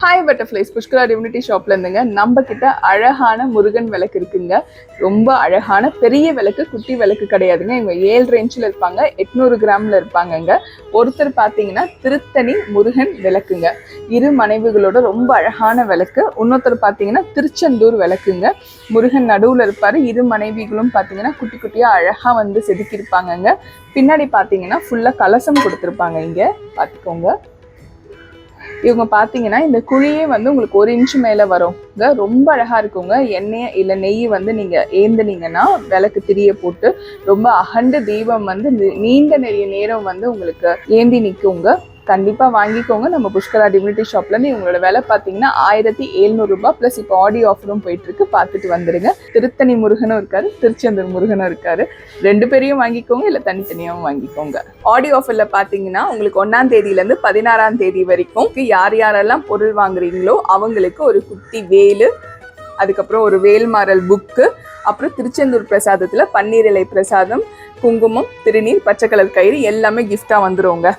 Hi butterflies Pushkara divinity ஷாப்ல இருந்துங்க. நம்ம கிட்ட அழகான முருகன் விளக்கு இருக்குங்க. ரொம்ப அழகான பெரிய விளக்கு, குட்டி விளக்கு கிடையாதுங்க. இவங்க 7 ரேஞ்சில் இருப்பாங்க, 800 கிராம்ல இருப்பாங்கங்க. ஒருத்தர் பார்த்தீங்கன்னா திருத்தணி முருகன் விளக்குங்க, இரு மனைவிகளோட ரொம்ப அழகான விளக்கு. இன்னொருத்தர் பார்த்தீங்கன்னா திருச்செந்தூர் விளக்குங்க. முருகன் நடுவில் இருப்பாரு, இரு மனைவிகளும் பார்த்தீங்கன்னா குட்டி குட்டியா அழகா வந்து செதுக்கியிருப்பாங்கங்க. பின்னாடி பார்த்தீங்கன்னா ஃபுல்லா கலசம் கொடுத்துருப்பாங்க. இங்க பார்த்துக்கோங்க. இவங்க பார்த்தீங்கன்னா இந்த குழியே வந்து உங்களுக்கு 1 இன்ச்சு மேலே வருங்க. ரொம்ப அழகாக இருக்குங்க. எண்ணெய் இல்லை நெய் வந்து நீங்கள் ஏந்தினீங்கன்னா விளக்கு திரிய போட்டு ரொம்ப அகண்ட தீபம் வந்து நீண்ட நிறைய நேரம் வந்து உங்களுக்கு ஏந்தி நிற்குங்க. கண்டிப்பாக வாங்கிக்கோங்க. நம்ம புஷ்கரா டிவினிட்டி ஷாப்லேருந்து இவங்களோட விலை பார்த்தீங்கன்னா 1700 ரூபாய். ப்ளஸ் இப்போ ஆடியோ ஆஃபரும் போயிட்டுருக்கு, பார்த்துட்டு வந்துடுங்க. திருத்தணி முருகனும் இருக்காரு, திருச்செந்தூர் முருகனும் இருக்காரு. 2 பேரையும் வாங்கிக்கோங்க, இல்லை தனித்தனியாகவும் வாங்கிக்கோங்க. ஆடியோ ஆஃபரில் பார்த்தீங்கன்னா உங்களுக்கு 1ஆம் தேதியிலேருந்து 16ஆம் தேதி வரைக்கும் யார் யாரெல்லாம் பொருள் வாங்குறீங்களோ அவங்களுக்கு ஒரு குட்டி வேலு, அதுக்கப்புறம் ஒரு வேல்மாறல் புக்கு, அப்புறம் திருச்செந்தூர் பிரசாதத்தில் பன்னீர் இலை பிரசாதம், குங்குமம், திருநீர், பச்சை கலர் கயிறு எல்லாமே கிஃப்டாக வந்துருவோங்க.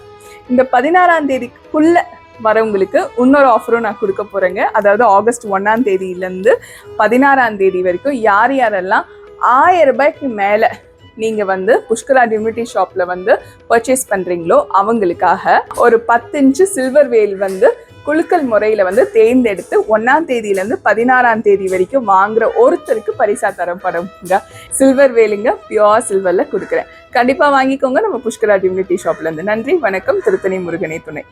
இந்த 16ஆம் தேதிக்குள்ள வரவங்களுக்கு இன்னொரு ஆஃபரும் நான் கொடுக்க போறேங்க. அதாவது ஆகஸ்ட் 1ஆம் தேதியிலேருந்து 16ஆம் தேதி வரைக்கும் யார் யாரெல்லாம் 1000 ரூபாய்க்கு மேலே நீங்கள் வந்து புஷ்கரா டிவினிட்டி ஷாப்பில் வந்து பர்ச்சேஸ் பண்ணுறீங்களோ அவங்களுக்காக ஒரு 10 இன்ச்சு சில்வர் வேல் வந்து குலுக்கல் முறையில் வந்து தேர்ந்தெடுத்து 1ஆம் தேதியிலேருந்து 16ஆம் தேதி வரைக்கும் வாங்குற ஒருத்தருக்கு பரிசா தரப்படுங்க. சில்வர் வேலுங்க, பியோர் சில்வரில் கொடுக்குறேன். கண்டிப்பாக வாங்கிக்கோங்க நம்ம புஷ்கரா டிவினிட்டி ஷாப்லேருந்து. நன்றி, வணக்கம். திருத்தணி முருகனே துணை.